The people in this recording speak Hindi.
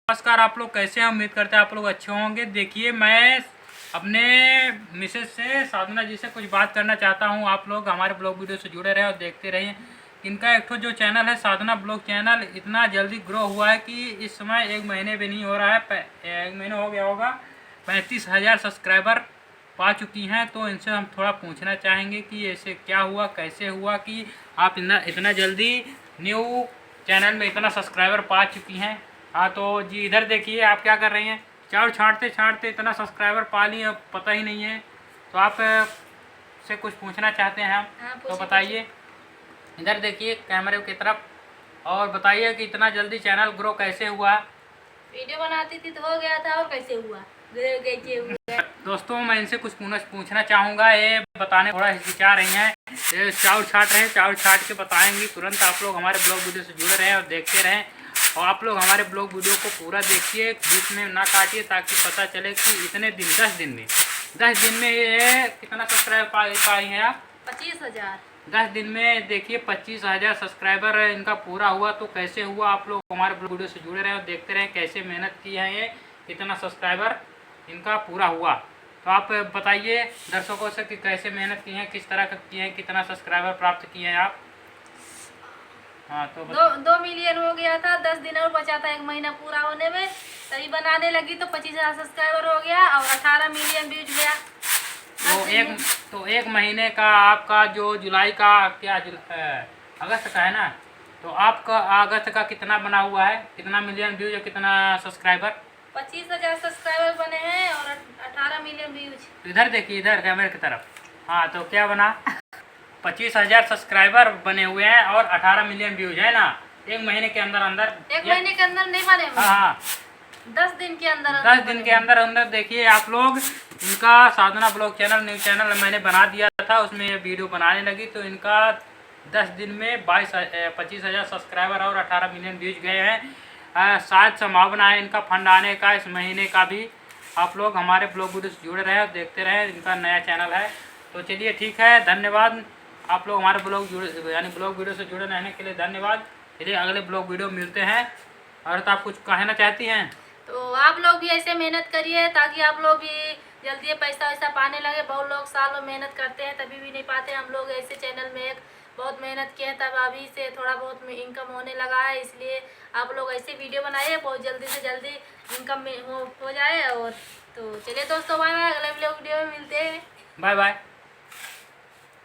नमस्कार, आप लोग कैसे हैं? उम्मीद करते हैं आप लोग अच्छे होंगे। देखिए, मैं अपने मिसेज से, साधना जी से कुछ बात करना चाहता हूं। आप लोग हमारे ब्लॉग वीडियो से जुड़े रहे और देखते रहिए। इनका एक जो चैनल है साधना ब्लॉग चैनल, इतना जल्दी ग्रो हुआ है कि इस समय 1 महीने भी नहीं हो रहा है, 1 महीना हो गया होगा, 35,000 सब्सक्राइबर पा चुकी हैं। तो इनसे हम थोड़ा पूछना चाहेंगे कि ऐसे क्या हुआ, कैसे हुआ कि आप इतना जल्दी न्यू चैनल में इतना सब्सक्राइबर पा चुकी हैं। हाँ तो जी, इधर देखिए आप क्या कर रही हैं। चाउर छाँटते छाँटते इतना सब्सक्राइबर पा ली, अब पता ही नहीं है। तो आप से कुछ पूछना चाहते हैं हम। हाँ, तो बताइए, इधर देखिए कैमरे की तरफ, और बताइए कि इतना जल्दी चैनल ग्रो कैसे हुआ। वीडियो बनाती थी तो हो गया था, और कैसे हुआ? कैसे हुआ? दोस्तों, मैं इनसे कुछ पूछना चाहूँगा। ये बताने थोड़ा हिचकिचा रही हैं। ये चाउर छाट रहे हैं, चाउर छाट के बताएंगी तुरंत। आप लोग हमारे ब्लॉग वीडियो से जुड़े रहें और देखते रहें। और आप लोग हमारे ब्लॉग वीडियो को पूरा देखिए, बीच में ना काटिए, ताकि पता चले कि इतने दिन 10 दिन में ये कितना सब्सक्राइबर पाई हैं आप? 25,000। 10 दिन में देखिए 25,000 सब्सक्राइबर इनका पूरा हुआ। तो कैसे हुआ, आप लोग हमारे ब्लॉग वीडियो से जुड़े रहें और देखते रहें कैसे मेहनत की है ये, इतना सब्सक्राइबर इनका पूरा हुआ। तो आप बताइए दर्शकों से कि कैसे मेहनत की है, किस तरह की है, कितना सब्सक्राइबर प्राप्त किए हैं आप। हाँ तो 2 मिलियन हो गया था, 10 दिन और बचा था 1 महीना पूरा होने में। तभी बनाने लगी तो 25,000 सब्सक्राइबर हो गया और 18 मिलियन व्यूज गया। तो एक महीने का आपका जो जुलाई का क्या अगस्त का है ना, तो आपका अगस्त का कितना बना हुआ है, कितना मिलियन व्यूज और कितना सब्सक्राइबर? 25,000 सब्सक्राइबर बने हैं और 18 मिलियन व्यूज। इधर देखिए, इधर कैमरे की तरफ। हाँ तो क्या बना? 25,000 सब्सक्राइबर बने हुए हैं और 18 मिलियन व्यूज है ना, 1 महीने के अंदर अंदर। 1 महीने के अंदर नहीं बने हुए। हाँ, 10 दिन के अंदर 10 दिन के अंदर अंदर। देखिए आप लोग, इनका साधना ब्लॉग चैनल न्यू चैनल मैंने बना दिया था, उसमें वीडियो बनाने लगी तो इनका 10 दिन में 25,000 सब्सक्राइबर और 18 मिलियन व्यूज गए हैं। शायद संभावना है इनका फंड आने का इस महीने का भी। आप लोग हमारे ब्लॉग वीडियो से जुड़े रहे और देखते रहे, इनका नया चैनल है। तो चलिए ठीक है, धन्यवाद। आप लोग हमारे ब्लॉग वीडियो से जुड़े रहने के लिए धन्यवाद। चलिए अगले ब्लॉग वीडियो मिलते हैं। और तो आप कुछ कहना चाहती हैं? तो आप लोग भी ऐसे मेहनत करिए ताकि आप लोग भी जल्दी पैसा वैसा पाने लगे। बहुत लोग सालों मेहनत करते हैं तभी भी नहीं पाते। हम लोग ऐसे चैनल में एक बहुत मेहनत किए हैं, तब अभी से थोड़ा बहुत इनकम होने लगा है। इसलिए आप लोग ऐसे वीडियो बनाइए, बहुत जल्दी से जल्दी इनकम हो जाए। और तो चलिए दोस्तों, बाय बाय। अगले वीडियो में मिलते हैं। Bye bye.